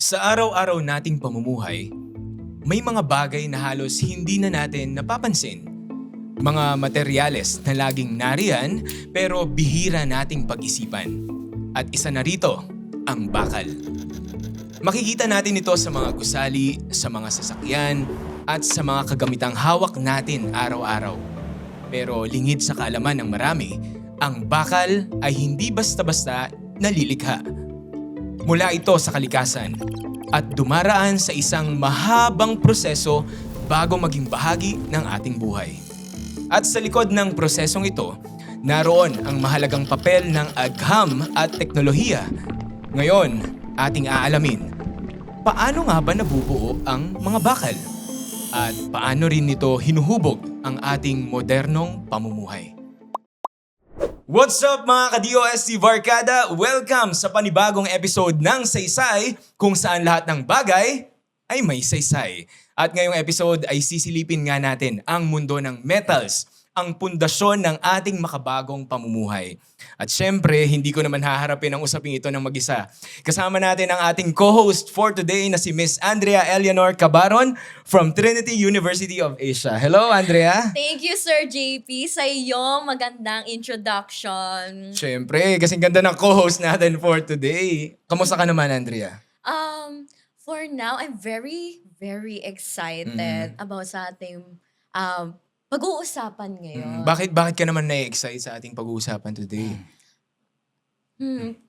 Sa araw-araw nating pamumuhay, may mga bagay na halos hindi na natin napapansin. Mga materyales na laging nariyan pero bihira nating pag-isipan. At isa na rito, ang bakal. Makikita natin ito sa mga gusali, sa mga sasakyan, at sa mga kagamitang hawak natin araw-araw. Pero lingid sa kaalaman ng marami, ang bakal ay hindi basta-basta nalilikha. Mula ito sa kalikasan at dumaraan sa isang mahabang proseso bago maging bahagi ng ating buhay. At sa likod ng prosesong ito, naroon ang mahalagang papel ng agham at teknolohiya. Ngayon, ating aalamin, paano nga ba nabubuo ang mga bakal? At paano rin nito hinuhubog ang ating modernong pamumuhay? What's up mga ka-DOST Barkada? Welcome sa panibagong episode ng Saysay kung saan lahat ng bagay ay may saysay. At ngayong episode ay sisilipin nga natin ang mundo ng metals, ang pundasyon ng ating makabagong pamumuhay. At syempre, hindi ko naman haharapin ang usaping ito ng mag-isa. Kasama natin ang ating co-host for today na si Miss Andrea Eleanor Cabaron from Trinity University of Asia. Hello, Andrea! Thank you, Sir JP, sa iyong magandang introduction. Syempre, kasing ganda ng co-host natin for today. Kamusta ka naman, Andrea? For now, I'm very, very excited about sa ating pag-uusapan ngayon. Bakit ka naman na-excite sa ating pag-uusapan today?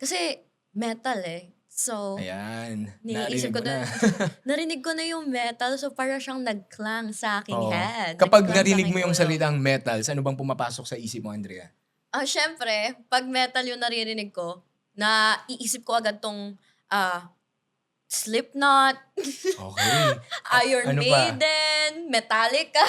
Kasi metal eh. So, Ayan. naiisip ko na. narinig ko na yung metal, so para siyang nag-clang sa aking Oo. head. Kapag Nag-clang sa narinig aking mo yung ulo. salitang metals, ano bang pumapasok sa isip mo, Andrea? Syempre, pag metal yung naririnig ko, naiisip ko agad tong Slipknot, Okay. Iron Ano pa? Maiden, Metallica.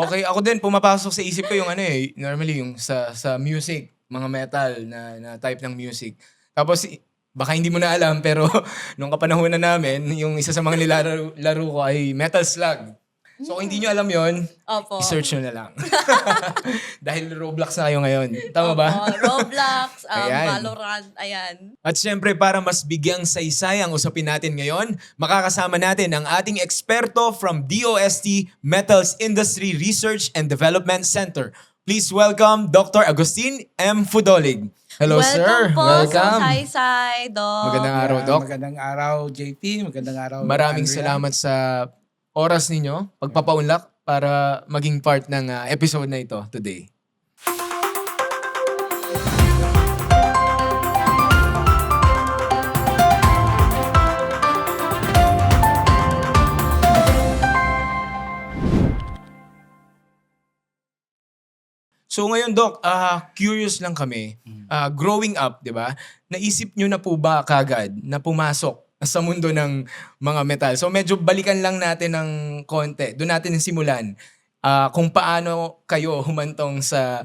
Okay. Ako din, pumapasok sa isip ko yung normally yung sa music, mga metal na type ng music. Tapos, baka hindi mo na alam, pero nung kapanahunan namin, yung isa sa mga nilalaro ko ay Metal Slug. So kung hindi nyo alam yon, Opo. i-search nyo na lang. Dahil Roblox na kayo ngayon. Tama ba? Opo, Roblox, Ayan. Valorant, ayan. At syempre para mas bigyang saysay ang usapin natin ngayon, makakasama natin ang ating eksperto from DOST Metals Industry Research and Development Center. Please welcome Dr. Agustin M. Fudolig. Hello, Welcome sir. po Welcome. sa Saysay, Doc. Magandang araw, Doc. Magandang araw, JP. Magandang araw, Maraming Andrea. salamat sa oras ninyo, pagpapaunlak para maging part ng episode na ito today. So ngayon, Doc, curious lang kami. Growing up, di ba, naisip nyo na po ba kagad na pumasok sa mundo ng mga metal? So medyo balikan lang natin ng konti. Doon natin simulan kung paano kayo humantong sa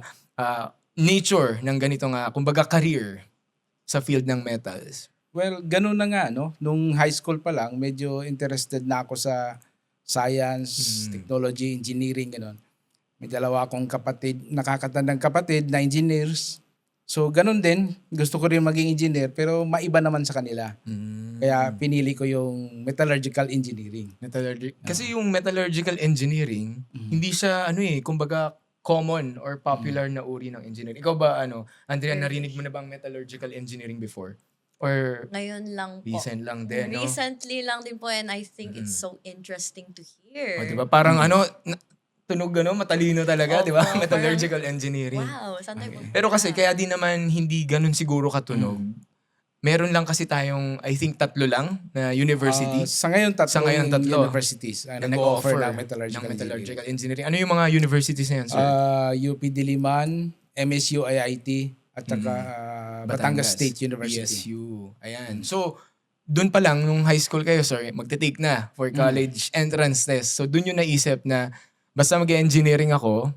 nature ng ganitong, kumbaga, career sa field ng metals. Well, ganun na nga, no? Nung high school pa lang, medyo interested na ako sa science, technology, engineering, gano'n. May dalawa akong kapatid, nakakatandang kapatid na engineers. So, ganun din. Gusto ko rin maging engineer, pero maiba naman sa kanila. Kaya pinili ko yung metallurgical engineering. Kasi yung metallurgical engineering, hindi siya, kumbaga, common or popular na uri ng engineering. Ikaw ba, Andrea, narinig mo na bang metallurgical engineering before? Or Ngayon lang po. recent lang din, no? Recently lang din po, and I think it's so interesting to hear. O, diba? Parang tunog matalino talaga, Opo, di ba? parang- Metallurgical engineering. Wow, saan tayo punta? Pero kasi kaya din naman hindi ganun siguro katunog. Meron lang kasi tayong, I think, 3 lang na university Sa ngayon, Sa ngayon, tatlo. universities na na nag-offer nag-o-offer ng metallurgical, metallurgical engineering. Ano yung mga universities na yan, sir? UP Diliman, MSU IIT, at saka Batangas State University. BSU. Ayan. So, doon pa lang, nung high school kayo, sir, magte-take na for college entrance test. So, doon yung naisip na basta mag-engineering ako,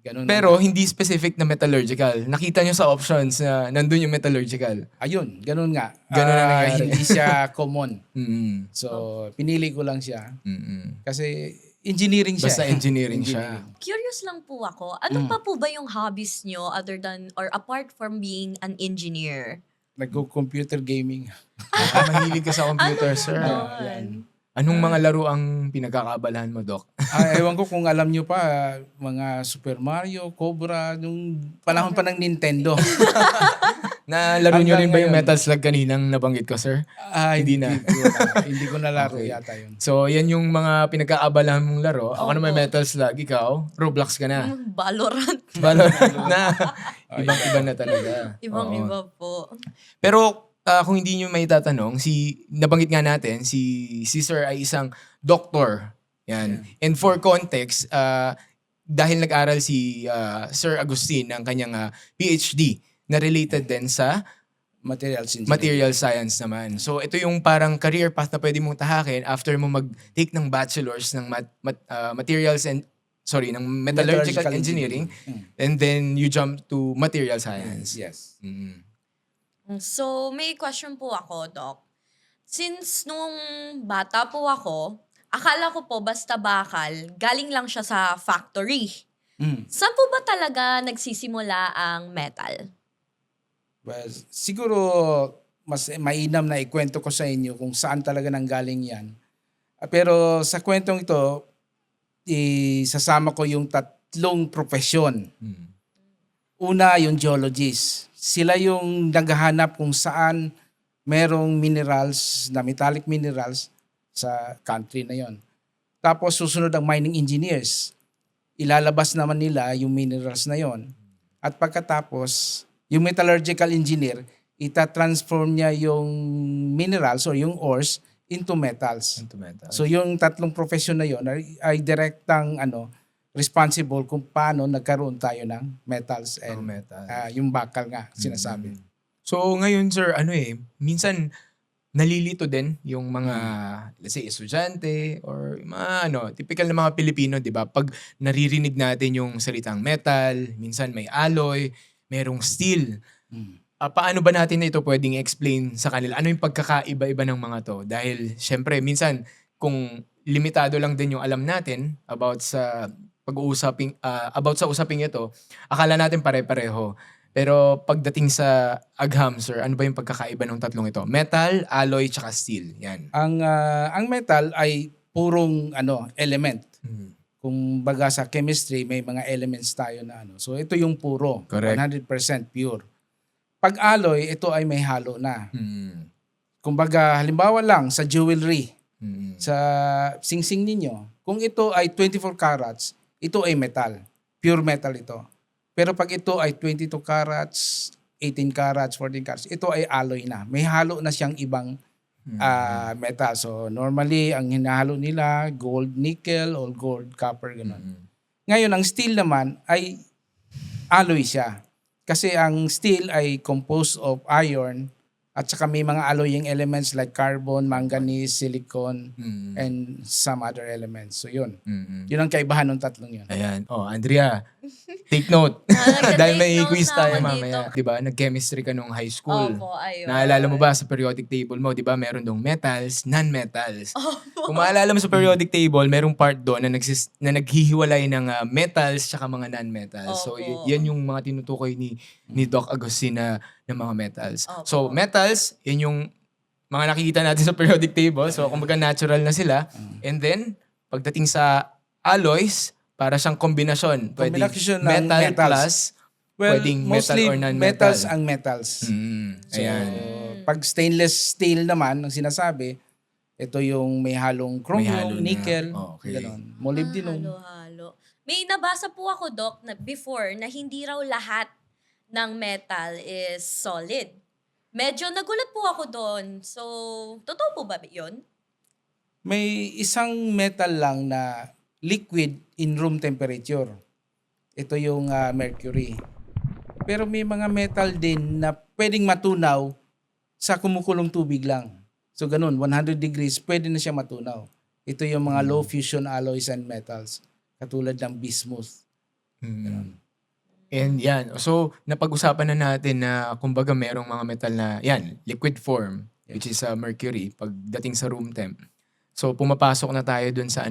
Ganun pero hindi specific na metallurgical. Nakita nyo sa options na nandun yung metallurgical. Ayun, ganun nga. Ganun na nangyari. Hindi siya common. Mm-mm. So, pinili ko lang siya. Mm-mm. Kasi engineering siya. Basta engineering siya. Curious lang po ako, ano pa po ba yung hobbies nyo other than or apart from being an engineer? Nag-computer gaming. Mahilig ka sa computer, sir. Ganon. Anong mga laro ang pinagkakaabalahan mo, Doc? Ewan ko kung alam nyo pa, mga Super Mario, Cobra, nung panahon pa ng Nintendo. Nalaro nyo rin Hanggang ba yung ngayon. Metal Slug kaninang nabanggit ko, sir? Hindi na. Hindi ko nalaro Okay. yata yun. So, yan yung mga pinagkakaabalahan mong laro. Ako naman Opo. Metal Slug, ikaw, Roblox ka na. Valorant. Valorant na. Ibang-iba na talaga. Oo. Ibang-iba po. Pero kung hindi nyo may tatanong, nabanggit nga natin, si Sir ay isang doktor. Yan. And for context, dahil nag-aral si Sir Agustin ng kanyang PhD na related din sa Materials engineering. material science naman. So ito yung parang career path na pwede mong tahakin after mo mag-take ng bachelor's ng materials and ng metallurgical engineering, and then you jump to material science. Yes. Mm. So, may question po ako, Doc. Since nung bata po ako, akala ko po basta bakal, galing lang siya sa factory. Saan po ba talaga nagsisimula ang metal? Well, siguro mas mainam na ikwento ko sa inyo kung saan talaga nanggaling yan. Pero sa kwentong ito, isasama ko yung tatlong profesyon. Mm. Una, yung geologist. Sila yung naghahanap kung saan merong minerals, na metallic minerals sa country na yon. Tapos susunod ang mining engineers. Ilalabas naman nila yung minerals na yon. At pagkatapos, yung metallurgical engineer, ita-transform niya yung minerals or yung ores into metals. Into metal. So yung tatlong profesyon na yon ay direktang responsible kung paano nagkaroon tayo ng metals and metal. yung bakal nga sinasabi. So ngayon, sir, minsan nalilito din yung mga, let's say, estudyante or mga typical na mga Pilipino, di ba? Pag naririnig natin yung salitang metal, minsan may alloy, merong steel. Paano ba natin na ito pwedeng i-explain sa kanila? Ano yung pagkakaiba-iba ng mga to? Dahil, syempre, minsan, kung limitado lang din yung alam natin about sa usaping ito, akala natin pare-pareho. Pero pagdating sa agham, sir, ano ba yung pagkakaiba ng tatlong ito? Metal, alloy, tsaka steel. Yan. Ang metal ay purong element. Kung baga sa chemistry, may mga elements tayo na So ito yung puro, Correct. 100% pure. Pag alloy, ito ay may halo na. Mm. Kung baga, halimbawa lang sa jewelry, Mm. sa singsing ninyo, kung ito ay 24 carats, ito ay metal. Pure metal ito. Pero pag ito ay 22 carats, 18 carats, 14 carats, ito ay alloy na. May halo na siyang ibang metal. So normally, ang hinahalo nila, gold, nickel, or gold, copper, gano'n. Ngayon, ang steel naman ay alloy siya. Kasi ang steel ay composed of iron at saka may mga alloying elements like carbon, manganese, silicon, and some other elements. So yun. Yun ang kaibahan ng tatlong yun. Ayan. Oh, Andrea, take note. Nagka-take Dahil may note quiz na tayo ako mamaya. dito. Diba? Nag-chemistry ka nung high school. Opo, ayun. Naalala mo ba sa periodic table mo, diba? Meron dong metals, non-metals. Kung maalala mo sa periodic table, merong part doon na, naghihiwalay ng metals tsaka mga non-metals. So, Opo. yan yung mga tinutukoy ni Doc Agustin na mga metals. Opo. So, metals, yan yung mga nakikita natin sa periodic table. So, kumbaga natural na sila. And then, pagdating sa alloys, para siyang kombinasyon. Pwedeng Kombinasyon ng metal metals. plus, pwedeng metal mostly or non-metal. metals ang metals. So, So, pag stainless steel naman, ang sinasabi, ito yung may halong May chromium, halo na. nickel, Okay. ganon. Molybdenum. Halo-halo. May nabasa po ako, Doc, na before na hindi raw lahat ng metal is solid. Medyo nagulat po ako doon. So, totoo po ba yun? May isang metal lang na liquid in room temperature. Ito yung mercury. Pero may mga metal din na pwedeng matunaw sa kumukulong tubig lang. So ganun, 100 degrees, pwede na siya matunaw. Ito yung mga low fusion alloys and metals. Katulad ng bismuth. And yan. So, napag-usapan na natin na kumbaga merong mga metal na, yan, liquid form, which is mercury, pagdating sa room temp. So, pumapasok na tayo dun sa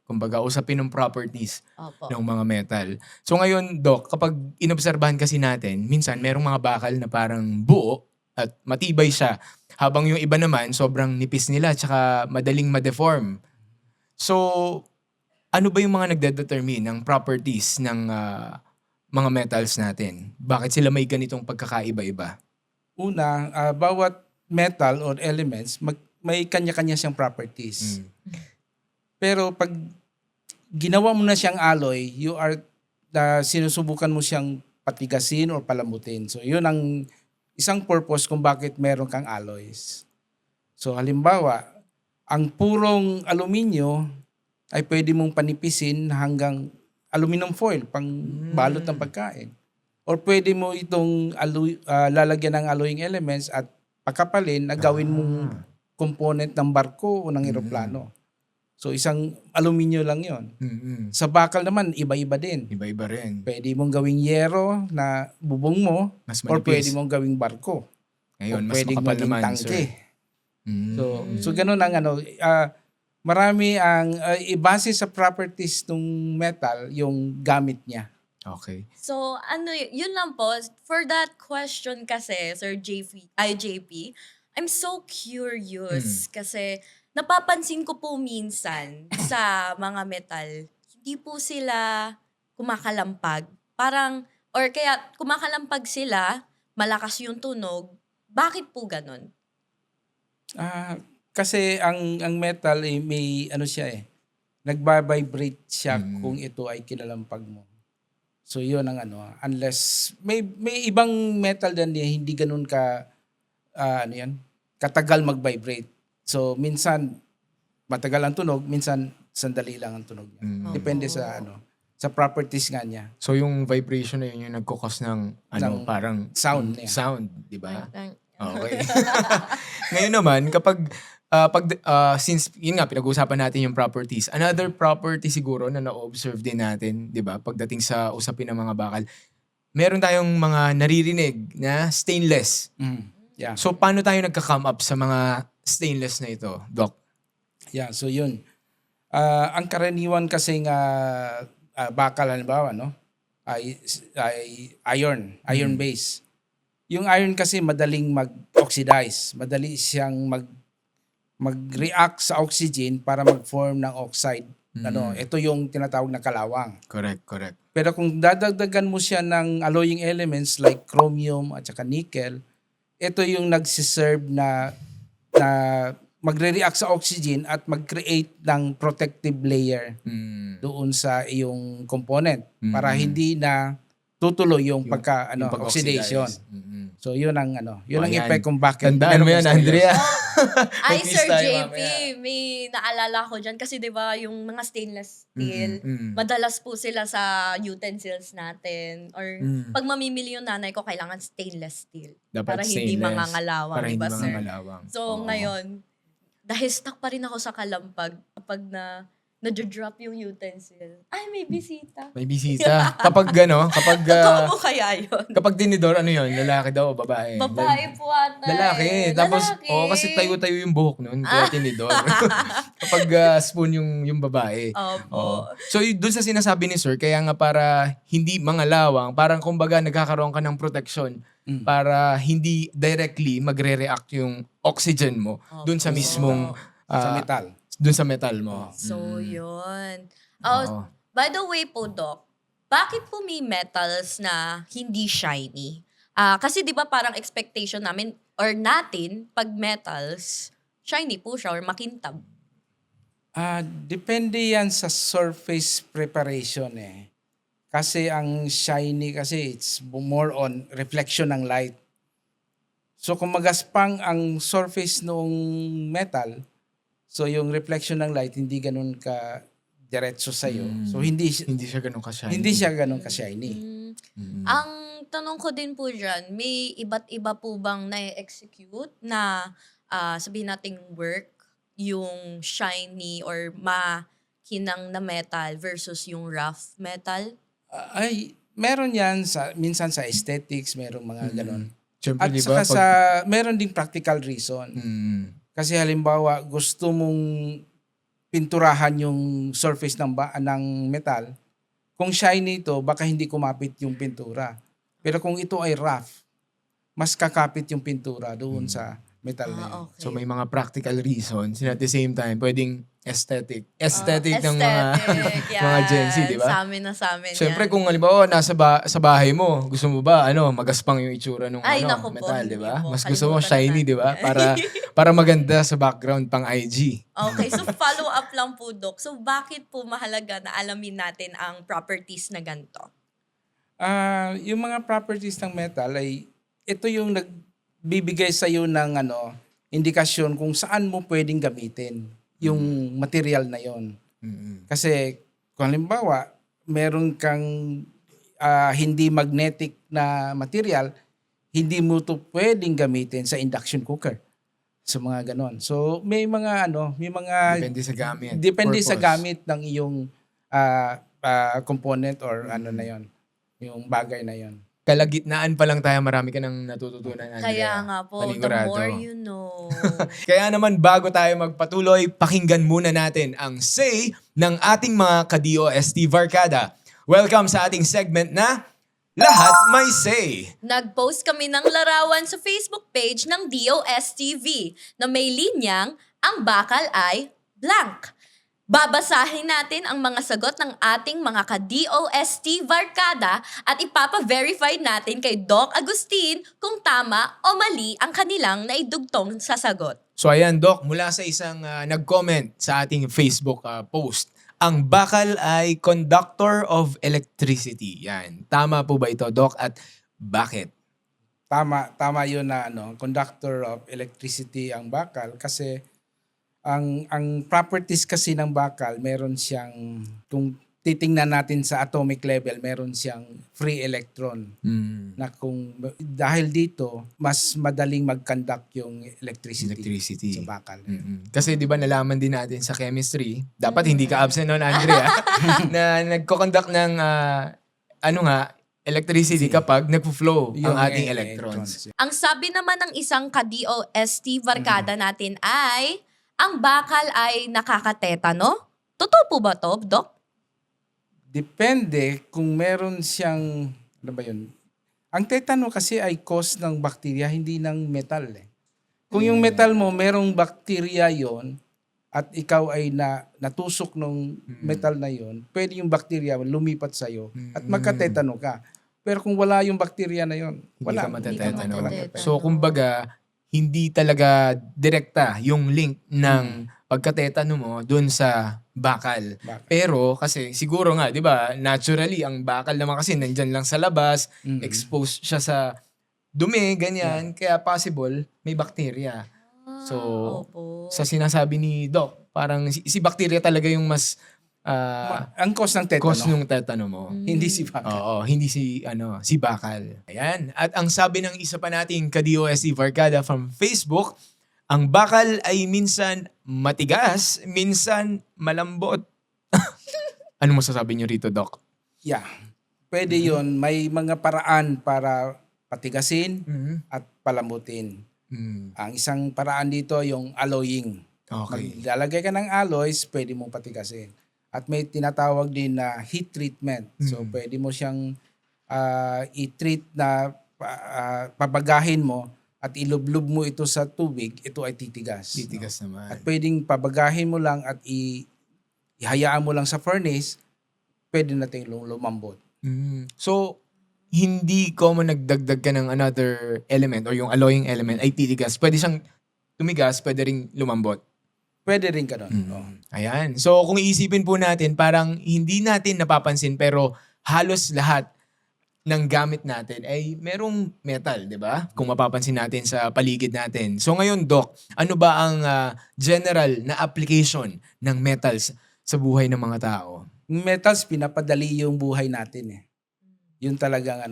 kumbaga usapin ng properties Opo. ng mga metal. So, ngayon, Doc, kapag inobserbahan kasi natin, minsan merong mga bakal na parang buo, at matibay siya. Habang yung iba naman, sobrang nipis nila tsaka madaling ma-deform. So, ano ba yung mga nagde-determine ng properties ng mga metals natin? Bakit sila may ganitong pagkakaiba-iba? Una, bawat metal or elements, may kanya-kanya siyang properties. Pero pag ginawa mo na siyang alloy, sinusubukan mo siyang patigasin or palambutin. So, yun ang isang purpose kung bakit meron kang alloys. So, halimbawa, ang purong aluminyo ay pwede mong panipisin hanggang aluminum foil, pang balot ng pagkain. Or pwede mo itong lalagyan ng alloying elements at pakapalin na gawin mong component ng barko o ng eroplano. So, isang aluminyo lang yon. Sa bakal naman, iba-iba din. Iba-iba rin. Pwede mong gawing yero na bubong mo Mas or manipis. pwede mong gawing barko. Ngayon, O mas pwedeng makapal maging naman, tangke. sir. So ganun ang marami ang base sa properties ng metal yung gamit niya. Okay. So, yun lang po. For that question kasi, Sir JP, I'm so curious kasi napapansin ko po minsan sa mga metal, hindi po sila kumakalampag. Parang, or kaya kumakalampag sila, malakas yung tunog. Bakit po ganun? Kasi ang metal may nagba-vibrate siya kung ito ay kinalampag mo. So yun ang unless may ibang metal din hindi ganun katagal mag-vibrate. So minsan matagal ang tunog, minsan sandali lang ang tunog niya. Depende sa sa properties nga niya. So yung vibration na yun yung nagkukos ng parang sound niya. Sound, di ba? Okay. Ngayon naman, since yun nga, pinag-uusapan natin yung properties, another property siguro na na-observe din natin, di ba, pagdating sa usapin ng mga bakal, meron tayong mga naririnig na stainless. Yeah. So, paano tayo nagka-come up sa mga stainless na ito, Doc? Yeah, so yun. Ang karaniwan kasi nga bakal, halimbawa, ay iron base. Yung iron kasi madaling mag-oxidize. Madali siyang mag-react sa oxygen para mag-form ng oxide. Ito yung tinatawag na kalawang. Correct. Pero kung dadagdagan mo siya ng alloying elements like chromium at saka nickel, ito yung nagsiserve na magre-react sa oxygen at mag-create ng protective layer doon sa iyong component para hindi na tutuloy yung oxidation. So yun ang effect kung bakit. Tandaan mo yan, Andrea. Ay, Mag-quiz Sir tayo JP, mamaya. may naalala ko dyan kasi 'di ba yung mga stainless steel, madalas po sila sa utensils natin or pag mamimili yung nanay ko kailangan stainless steel Dapat para hindi stainless. mangangalawang, Para di hindi ba, sir? mangangalawang. So Oo. ngayon, dahil stuck pa rin ako sa kalampag kapag na-drop yung utensil. Ay, may bisita. May bisita. Kapag Totoo mo kaya yun? kapag tinidor, ano yun? Lalaki daw o babae? Babae po ata. Lalaki. Tapos, Lalaki. kasi tayo-tayo yung buhok nun. Kaya tinidor. Kapag spoon yung babae. Opo. So, dun sa sinasabi ni Sir, kaya nga para hindi mangalawang, parang kumbaga nagkakaroon ka ng protection para hindi directly magre-react yung oxygen mo dun sa mismong sa metal. dun sa metal mo. So, yun. Oo. By the way po, Doc, bakit po may metals na hindi shiny? Kasi di ba parang expectation namin or natin, pag metals, shiny po siya or makintab. Depende yan sa surface preparation eh. Kasi ang shiny kasi it's more on reflection ng light. So kung magaspang ang surface ng metal, so yung reflection ng light hindi ganun ka diretso sa iyo. So hindi Hindi siya ganun ka-shiny. hindi siya ganun ka shiny. Ang tanong ko din po dyan, may iba't iba po bang na-execute na sabihin nating work yung shiny or makinang na metal versus yung rough metal? Meron yan minsan sa aesthetics, merong mga ganun. Siyempre, At di ba? saka meron ding practical reason. Kasi halimbawa, gusto mong pinturahan yung surface ng metal. Kung shiny ito, baka hindi kumapit yung pintura. Pero kung ito ay rough, mas kakapit yung pintura doon sa metal na yun. Okay. So may mga practical reasons and at the same time pwedeng aesthetic. Aesthetic ng mga Aesthetic, mga Gen Z, yan. di ba? Sa amin Siyempre yan. kung halimbawa sa bahay mo, gusto mo ba magaspang yung itsura ng Ay, naku po, metal, di hindi ba? po. Mas gusto mo Kalimutan na shiny, natin di ba? yan. Para maganda sa background pang IG. Okay, so follow up lang po, Doc. So bakit po mahalaga na alamin natin ang properties na ganito? Yung mga properties ng metal ay ito yung nagbibigay sa iyo ng indikasyon kung saan mo pwedeng gamitin yung material na yon. Kasi kung halimbawa, meron kang hindi magnetic na material, hindi mo to pwedeng gamitin sa induction cooker. Sa mga ganon. So may mga Depende sa gamit. depende sa Purpose. gamit ng iyong component or na yon, yung bagay na yon. Kalagitnaan pa lang tayo, marami ka nang natututunan, Andrea. Kaya nga po, the Panigurado. more you know. Kaya naman bago tayo magpatuloy, pakinggan muna natin ang say ng ating mga ka-DOST Barkada. Welcome sa ating segment na Lahat May Say. Nag-post kami ng larawan sa Facebook page ng DOSTV na may linyang ang bakal ay blank. Babasahin natin ang mga sagot ng ating mga ka-DOST Barkada at ipapa-verify natin kay Doc Agustin kung tama o mali ang kanilang naidugtong sa sagot. So ayan, Doc, mula sa isang nag-comment sa ating Facebook post, ang bakal ay conductor of electricity. Yan. Tama po ba ito, Doc? At bakit? Tama 'yun na conductor of electricity ang bakal kasi ang properties kasi ng bakal, meron siyang, kung titingnan natin sa atomic level, meron siyang free electron na dahil dito mas madaling mag-conduct yung electricity sa bakal. Kasi 'di ba nalaman din natin sa chemistry, dapat hindi ka absent noon, Andrea, na nagko-conduct ng electricity kapag nagfo-flow ang Yung ating electrons. Ang sabi naman ng isang ka-DOST Barkada natin ay ang bakal ay nakakatetano? Totoo po ba to, Doc? Depende kung meron siyang, ano ba yun? Ang tetano kasi ay cause ng bakterya, hindi ng metal eh. Kung yung metal mo, merong bakterya yon at ikaw ay natusok ng metal na yon, pwede yung bakterya lumipat sa'yo at magkatetano ka. Pero kung wala yung bakterya na yon, wala. Hindi ka Hindi ka matetetano. matetetano. So kumbaga, hindi talaga direkta yung link ng pagkatetano mo dun sa bakal. Pero kasi siguro nga, 'di ba, naturally ang bakal naman kasi nandyan lang sa labas, exposed siya sa dumi, ganyan, kaya possible may bakterya. So, Opo. sa sinasabi ni Doc, parang si bakterya talaga yung mas Ang cause ng tetano, cause ng tetano mo. hindi si bakal. Oo, hindi si bakal. Ayan. At ang sabi ng isa pa nating ka-DOST Barkada from Facebook, ang bakal ay minsan matigas, minsan malambot. Ano masasabi niyo rito, Doc? Yeah. Pwede yon, may mga paraan para patigasin at palambutin. Ang isang paraan dito yung alloying. Okay. Maglalagay ka ng alloys, pwede mong patigasin. At may tinatawag din na heat treatment. So pwede mo siyang i-treat na pabagahin mo at ilublob mo ito sa tubig, ito ay titigas. Titigas naman. At pwedeng pabagahin mo lang at ihayaan mo lang sa furnace, pwede natin lumambot. So, hindi common nagdagdag ka ng another element or yung alloying element ay titigas. Pwede siyang tumigas, pwede ring lumambot. Pwede rin ka doon. Ayan. So, kung iisipin po natin, parang hindi natin napapansin pero halos lahat ng gamit natin ay merong metal, di ba? Kung mapapansin natin sa paligid natin. So, ngayon, Doc, ano ba ang general na application ng metals sa buhay ng mga tao? Metals, pinapadali yung buhay natin eh. Yun talagang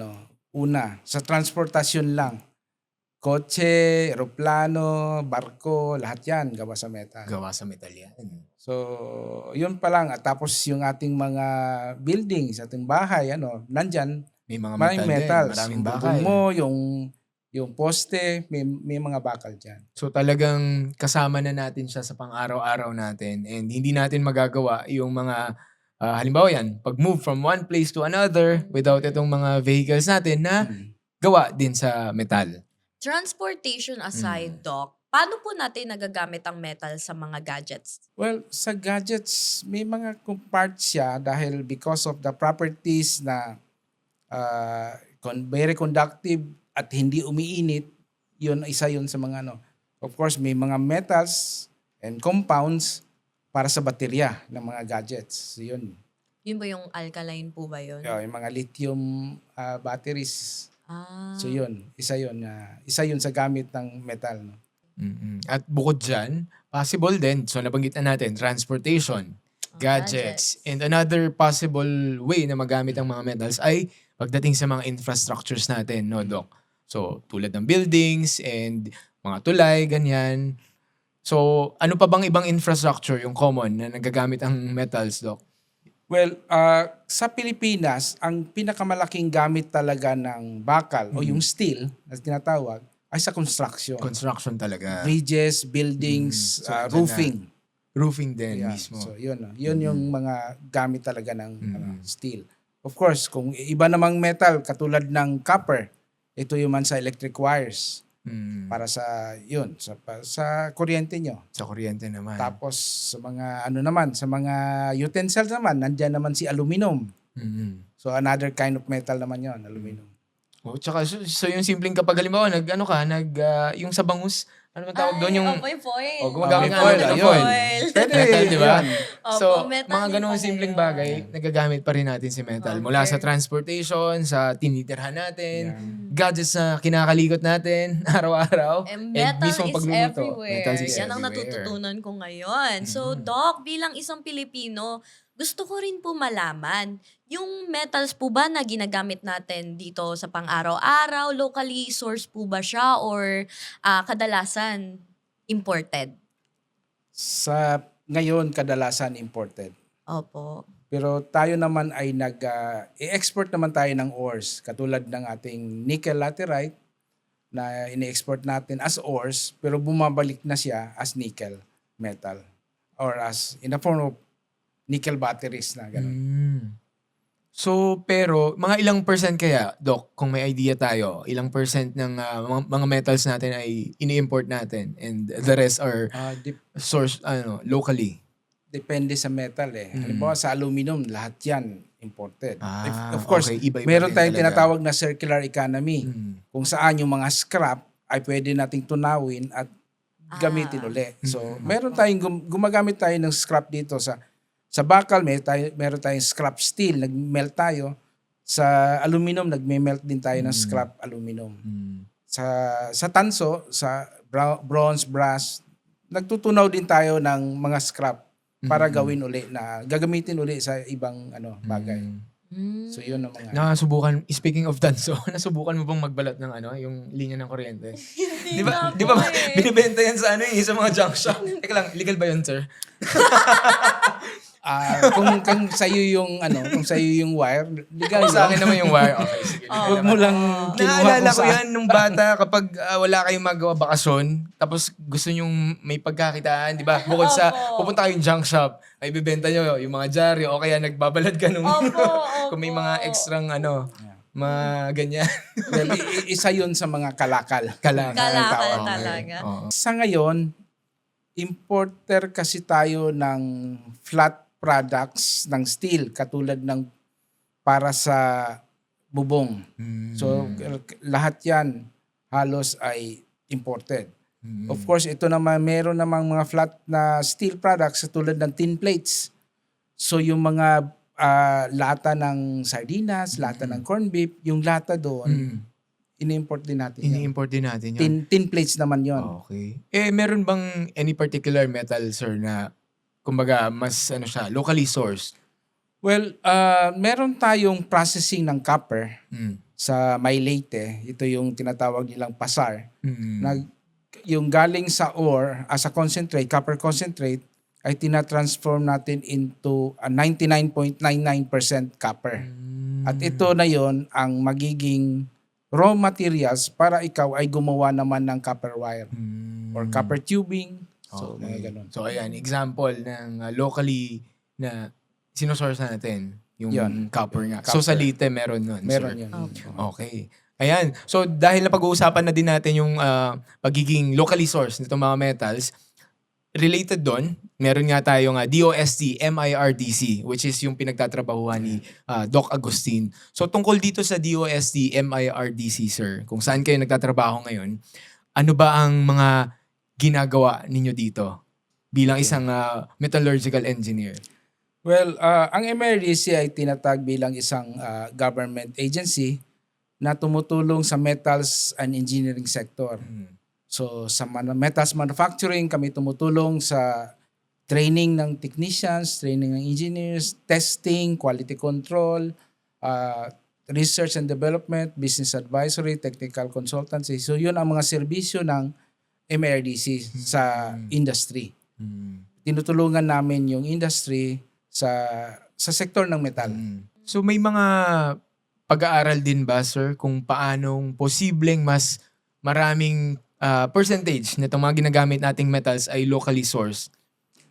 una, sa transportasyon lang. Kotse, eroplano, barko, lahat yan gawa sa metal. Gawa sa metal yan. So, yun pa lang. At tapos yung ating mga buildings, ating bahay, nandyan, May mga may metal, metals. din. Maraming Yung bakal. bubong mo, yung poste, may mga bakal dyan. So talagang kasama na natin siya sa pang-araw-araw natin and hindi natin magagawa yung mga halimbawa yan, pag-move from one place to another without itong mga vehicles natin na gawa din sa metal. Transportation aside, Doc, paano po natin nagagamit ang metal sa mga gadgets? Well, sa gadgets, may mga parts siya dahil because of the properties na very conductive at hindi umiinit, isa yun sa mga ano. Of course, may mga metals and compounds para sa baterya ng mga gadgets. So, yun. Yun ba yung alkaline po ba yun? Yung mga lithium batteries. Ah. So yun, isa yun sa gamit ng metal. No? At bukod dyan, possible din, so nabanggit na natin, transportation, gadgets, and another possible way na magamit ang mga metals ay pagdating sa mga infrastructures natin, no, Doc? So, tulad ng buildings and mga tulay, ganyan. So, ano pa bang ibang infrastructure yung common na nagagamit ang metals, Doc? Well, sa Pilipinas, ang pinakamalaking gamit talaga ng bakal o yung steel na tinatawag ay sa construction. Construction talaga. Bridges, buildings, So, andyan roofing. Roofing din Yeah. mismo. So yun, no? Yun yung mga gamit talaga ng steel. Of course, kung iba namang metal katulad ng copper, ito yung man sa electric wires para sa yun, sa kuryente nyo. Sa kuryente naman. Tapos sa mga ano naman, sa mga utensils naman, nandiyan naman si aluminum. So another kind of metal naman yon, aluminum. Oh, tsaka so yung simpleng kapag halimbawa yung sa bangus, ano man tawag doon yung foil. gumagamit May nga foil, natin ng ayun. foil. Metal, di ba? Yun. So, Opo, metal mga din ganung pala simpleng yun. bagay, nagagamit pa rin natin si metal. Mula sa transportation, sa tinitirhan natin, gadgets na kinakalikot natin araw-araw, And metal mismong is pagluluto. everywhere. Metal is Yan ang everywhere. natututunan ko ngayon. So, Doc, bilang isang Pilipino, gusto ko rin po malaman, yung metals po ba na ginagamit natin dito sa pang-araw-araw, locally sourced po ba siya or kadalasan imported? Sa ngayon, kadalasan imported. Opo. Pero tayo naman ay i-export naman tayo ng ores. Katulad ng ating nickel laterite na ini-export natin as ores pero bumabalik na siya as nickel metal or as in the form of nickel batteries na gano'n. So, pero mga ilang percent kaya, Doc, kung may idea tayo, ilang percent ng mga metals natin ay ini-import natin and the rest are sourced locally? Depende sa metal eh. Halimbawa sa aluminum, lahat yan imported. Ah, Of course, okay. Iba-iba meron din tayong talaga. tinatawag na circular economy. Kung saan yung mga scrap ay pwede nating tunawin at gamitin uli. So, meron tayong gumagamit tayo ng scrap dito sa bakal, meron tayong scrap steel, nag-melt tayo. Sa aluminum, nagme-melt din tayo ng scrap aluminum. Sa tanso, sa bronze, brass, nagtutunaw din tayo ng mga scrap para gawin uli na gagamitin uli sa ibang bagay. So yun ang mga Speaking of tanso, nasubukan mo bang magbalot ng yung linya ng kuryente? Hindi Di ba binibenta yan sa sa mga junk shop? Teka lang, legal ba yun, sir? kung sa'yo yung wire, legal Sa akin naman yung wire. Okay, sige. Huwag mo lang kinuha Naalala kung ko saan. yan nung bata kapag wala kayong magawa bakasyon, tapos gusto nyong may pagkakitaan, di ba? Bukod sa pupunta kayong junk shop, ay bibenta nyo yung mga dyaryo o kaya nagbabalad ka nung kung may mga extrang mga ganyan. Isa yun sa mga kalakal. Kalakal. Kalakal Okay. talaga. Oo. Sa ngayon, importer kasi tayo ng flat products ng steel katulad ng para sa bubong. So lahat yan halos ay imported. Of course, ito naman meron namang mga flat na steel products katulad ng tin plates. So yung mga lata ng sardinas, lata ng corned beef, yung lata doon, ini-import din natin. Ini-import din natin yun. Tin plates naman yon. Okay. Meron bang any particular metal, sir, na kumbaga mas siya, locally sourced? Well, meron tayong processing ng copper sa Maylete. Ito yung tinatawag nilang pasar. Yung galing sa ore as a concentrate, copper concentrate, ay tinatransform natin into a 99.99% copper. At ito na yon ang magiging raw materials para ikaw ay gumawa naman ng copper wire or copper tubing. So, mga ganun. So, ayan, example ng locally na sinosource natin, yung Yun. copper nga. Copper. So, sa Leyte, meron nun. Meron sir. yun. Okay. Ayan. So dahil napag-uusapan na din natin yung pagiging locally sourced nitong mga metals, related doon, meron nga tayong DOST MIRDC, which is yung pinagtatrabahuhan ni Doc Agustin. So tungkol dito sa DOST MIRDC, sir, kung saan kayo nagtatrabaho ngayon, ano ba ang mga ginagawa ninyo dito bilang isang metallurgical engineer? Well, ang MRDC ay tinatag bilang isang government agency na tumutulong sa metals and engineering sector. So sa metals manufacturing, kami tumutulong sa training ng technicians, training ng engineers, testing, quality control, research and development, business advisory, technical consultancy. So yun ang mga serbisyo ng MRDC sa industry. Tinutulungan namin yung industry sa sektor ng metal. So may mga pag-aaral din ba, sir, kung paanong posibleng mas maraming percentage na itong mga ginagamit nating metals ay locally sourced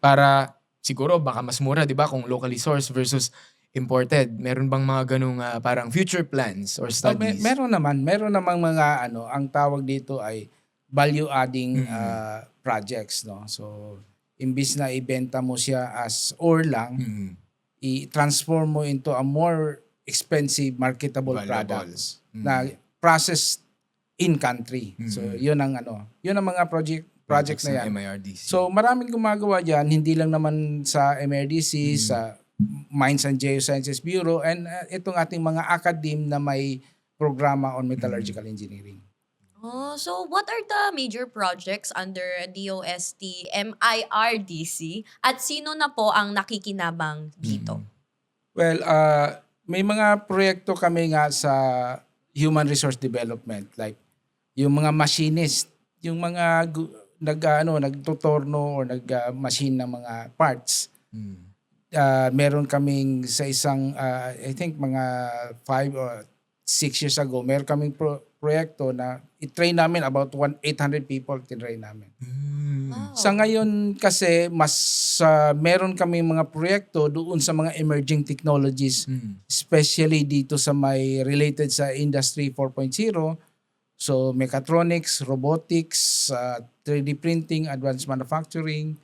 para siguro baka mas mura, di ba, kung locally sourced versus imported. Meron bang mga ganung parang future plans or studies? Meron namang mga ang tawag dito ay value adding projects, no. So imbis na ibenta mo siya as ore lang, i-transform mo into a more expensive marketable products na processed in country. So yun ang mga project na yan. MIRDC. So maraming gumagawa diyan, hindi lang naman sa MRDC, sa Mines and Geosciences Bureau, and itong ating mga academe na may programa on metallurgical engineering. Oh, so what are the major projects under DOST MIRDC at sino na po ang nakikinabang dito? Well, may mga proyekto kami nga sa human resource development, like yung mga machinist, yung mga nagtutorno or nag-machine ng mga parts. Meron kaming sa isang I think mga 5 or 6 years ago, meron kaming proyekto na i-train namin about 800 people, tinrain namin. Wow. Sa ngayon kasi mas meron kami mga proyekto doon sa mga emerging technologies, especially dito sa may related sa Industry 4.0. So mechatronics, robotics, 3D printing, advanced manufacturing.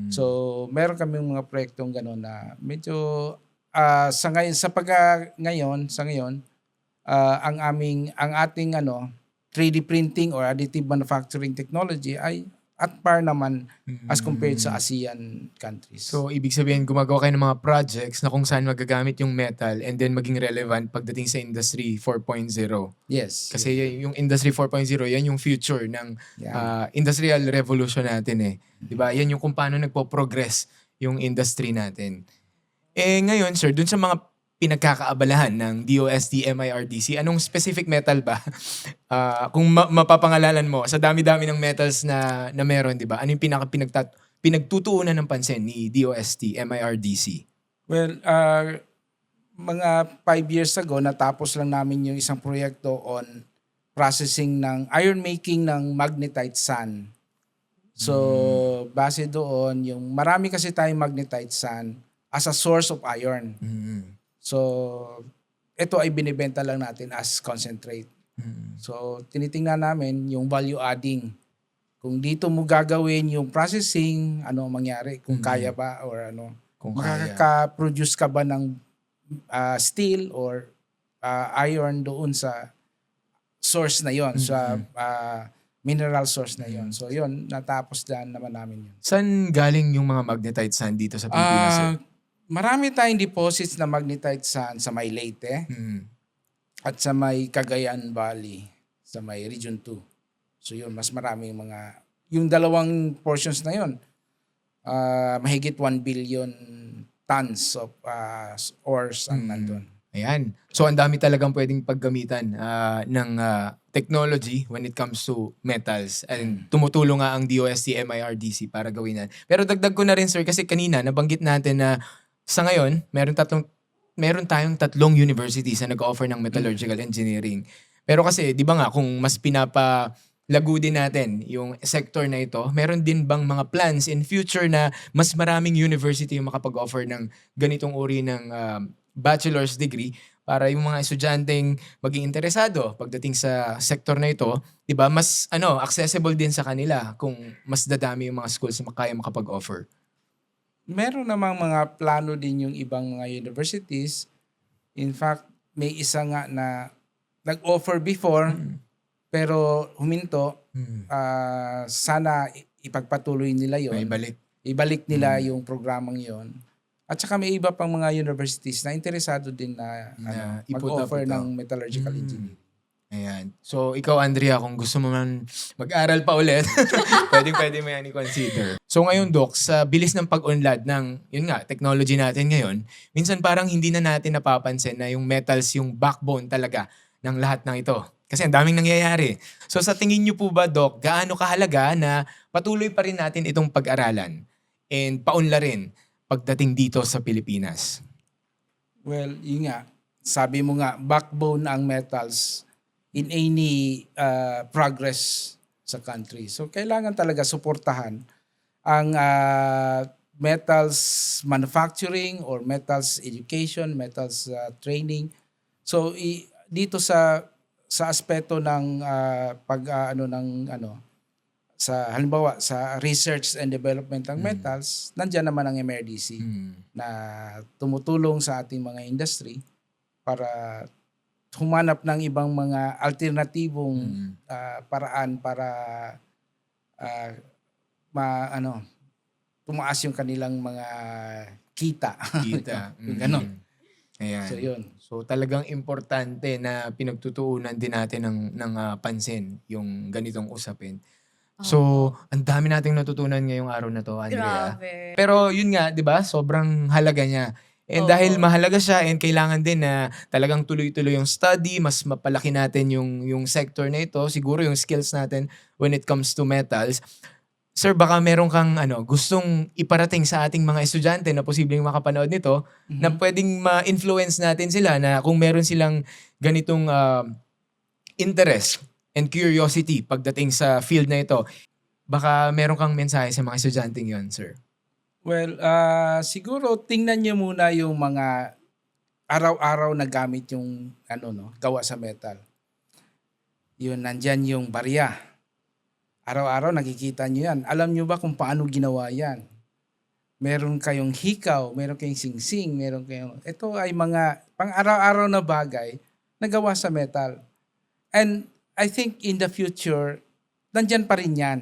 So meron kami mga proyektong gano'n na medyo sa ngayon ang ating 3D printing or additive manufacturing technology ay at par naman as compared sa ASEAN countries. So, ibig sabihin, gumagawa kayo ng mga projects na kung saan magagamit yung metal and then maging relevant pagdating sa Industry 4.0. Yes. Kasi yung Industry 4.0, yan yung future ng industrial revolution natin eh. Diba? Yan yung kung paano nagpo-progress yung industry natin. Ngayon, sir, dun sa mga pinagkakaabalahan ng DOST MIRDC, anong specific metal ba? Kung mapapangalanan mo, sa dami-dami ng metals na meron, di ba? Ano yung pinagtutuunan ng pansin ni DOST MIRDC? Well, mga 5 years ago, natapos lang namin yung isang proyekto on processing ng iron making ng magnetite sand. So, base doon, yung marami kasi tayong magnetite sand as a source of iron. So, ito ay binibenta lang natin as concentrate. So, tinitingnan namin yung value adding. Kung dito mo gagawin yung processing, ano ang mangyari? Kung kaya ba or ano? Kung kaya. Makaka-produce ka ba ng steel or iron doon sa source na yon, sa mineral source na yon. So, yun, natapos dyan naman namin yun. Saan galing yung mga magnetite sand dito sa Pilipinas, sir? Marami tayong deposits na magnetite sand sa may Leyte at sa may Cagayan Valley, sa may Region 2. So yun, mas maraming yung dalawang portions na yun, mahigit 1 billion tons of ores ang nandun. Ayan. So, ang dami talagang pwedeng paggamitan ng technology when it comes to metals. And tumutulong nga ang DOST MIRDC para gawin yan. Pero dagdag ko na rin, sir, kasi kanina nabanggit natin na sa ngayon, meron tayong 3 universities na nag-offer ng metallurgical engineering. Pero kasi, di ba nga, kung mas pinapalago din natin yung sector na ito, meron din bang mga plans in future na mas maraming university yung makapag-offer ng ganitong uri ng bachelor's degree para yung mga estudyanteng maging interesado pagdating sa sektor na ito, 'di ba? Mas accessible din sa kanila kung mas dadami yung mga schools na kaya makapag-offer. Meron namang mga plano din yung ibang mga universities. In fact, may isa nga na nag-offer before pero huminto. Sana ipagpatuloy nila yon. May balik. Ibalik nila yung programang yon. At saka may iba pang mga universities na interesado din na, i-put up mag-offer ito. ng metallurgical engineering. Ayan. So, ikaw, Andrea, kung gusto mo man mag-aral pa ulit, pwede mo yan i-consider. So, ngayon, Doc, sa bilis ng pag-unlad ng, yun nga, technology natin ngayon, minsan parang hindi na natin napapansin na yung metals yung backbone talaga ng lahat ng ito. Kasi ang daming nangyayari. So, sa tingin niyo po ba, Doc, gaano kahalaga na patuloy pa rin natin itong pag-aralan and paunlarin pagdating dito sa Pilipinas? Well, yun nga. Sabi mo nga, backbone ang metals in any progress sa country. So, kailangan talaga suportahan ang metals manufacturing or metals education, metals training. So, dito sa aspeto ng sa halimbawa sa research and development ng metals, nandiyan naman ang MRDC na tumutulong sa ating mga industry para humanap ng ibang mga alternatibong paraan para tumaas yung kanilang mga kita. Kita. Yung ganon. Ayan. So yun. So talagang importante na pinagtutuunan din natin ng pansin yung ganitong usapin. So, ang dami nating natutunan ngayong araw na to, Andrea. Grabe. Pero yun nga, 'di ba? Sobrang halaga niya. And Oo. dahil mahalaga siya and kailangan din na talagang tuloy-tuloy yung study, mas mapalaki natin yung sector na ito, siguro yung skills natin when it comes to metals. Sir, baka meron kang gustong iparating sa ating mga estudyante na posibleng makapanood nito na pwedeng ma-influence natin sila na kung meron silang ganitong interest and curiosity pagdating sa field na ito. Baka meron kang mensahe sa mga estudyanteng yon, sir. Well, siguro tingnan niyo muna yung mga araw-araw na gamit yung gawa sa metal. Yun, nandyan yung barya. Araw-araw nakikita niyo yan. Alam niyo ba kung paano ginawa yan? Meron kayong hikaw, meron kayong singsing, meron kayong... Ito ay mga pang-araw-araw na bagay na gawa sa metal. And I think in the future, nandyan pa rin yan.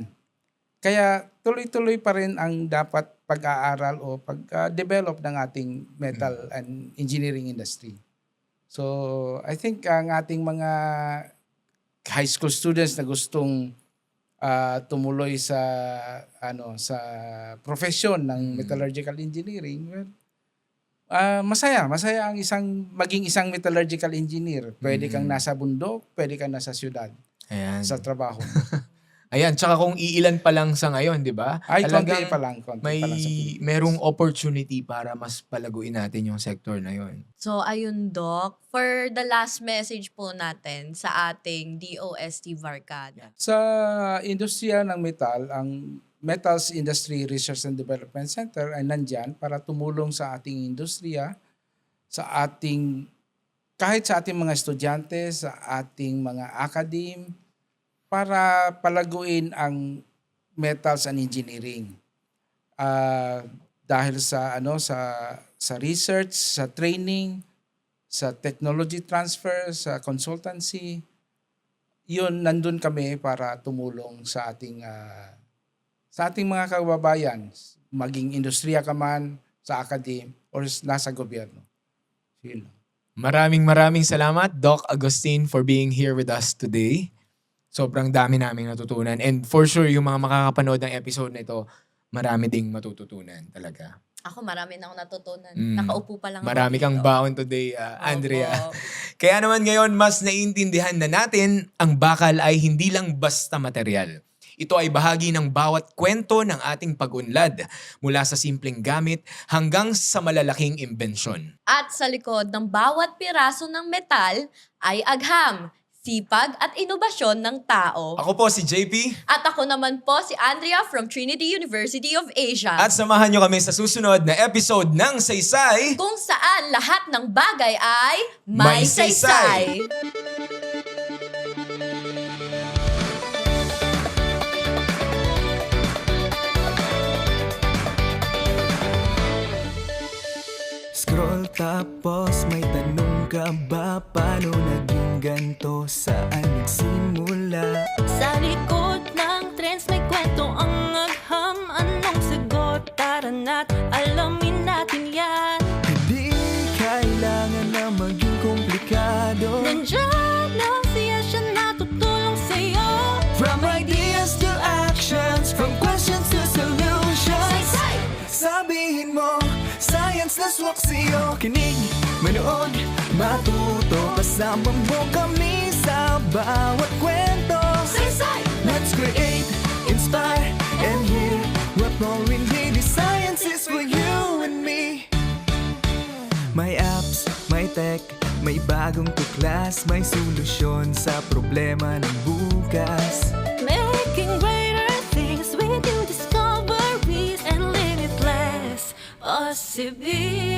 Kaya tuloy-tuloy pa rin ang dapat pag-aaral o pag-develop ng ating metal and engineering industry. So, I think ang ating mga high school students na gustong tumuloy sa profession ng metallurgical engineering, well, masaya ang maging isang metallurgical engineer. Pwede kang nasa bundok, pwede kang nasa syudad Ayan. sa trabaho. Ayan, tsaka kung iilan pa lang sa ngayon, 'di ba? Ay, konti Talagang pa lang sa Pilipinas. merong opportunity para mas palaguin natin yung sector na 'yon. So, ayun, Doc. For the last message po natin sa ating DOST Barkada. Sa industriya ng metal, ang Metals Industry Research and Development Center ay nandyan para tumulong sa ating industriya, kahit sa ating mga estudyante, sa ating mga academe, para palaguin ang metals and engineering. Dahil sa research, sa training, sa technology transfer, sa consultancy, yun, nandun kami para tumulong sa ating mga kababayan, maging industriya ka man, sa academe, or nasa gobyerno. Yun. Maraming salamat, Doc Agustin, for being here with us today. Sobrang dami naming natutunan. And for sure, yung mga makakapanood ng episode na ito, marami ding matututunan talaga. Ako, marami na ako natutunan. Nakaupo pa lang Marami ako kang dito. baon today, Andrea. Opo. Kaya naman ngayon, mas naiintindihan na natin ang bakal ay hindi lang basta material. Ito ay bahagi ng bawat kwento ng ating pag-unlad, mula sa simpleng gamit hanggang sa malalaking imbensyon. At sa likod ng bawat piraso ng metal ay agham, sipag at inobasyon ng tao. Ako po si JP. At ako naman po si Andrea from Trinity University of Asia. At samahan nyo kami sa susunod na episode ng Saysay. kung saan lahat ng bagay ay May may saysay. saysay. Scroll tapos may tanong ka ba? Paano naging ganto? Saan nagsimula? Sa likod ng trends may kwento ang agham. Anong sagot? Tara na't alamin natin yan. Hindi kailangan na maging komplikado. Nandiyan ang siyensya na tutulong sa'yo. From ideas to actions, from questions to solutions. Saysay! Sabihin mo, science na swak sa'yo. Kinig, manood, matuto. Kasama mo kami sa bawat kwento. Saysay! Let's create, inspire, and hear what more in daily science is for you and me. May apps, may tech, may bagong tuklas, may solusyon sa problema ng bukas. Making greater things with new discoveries and limitless possibilities.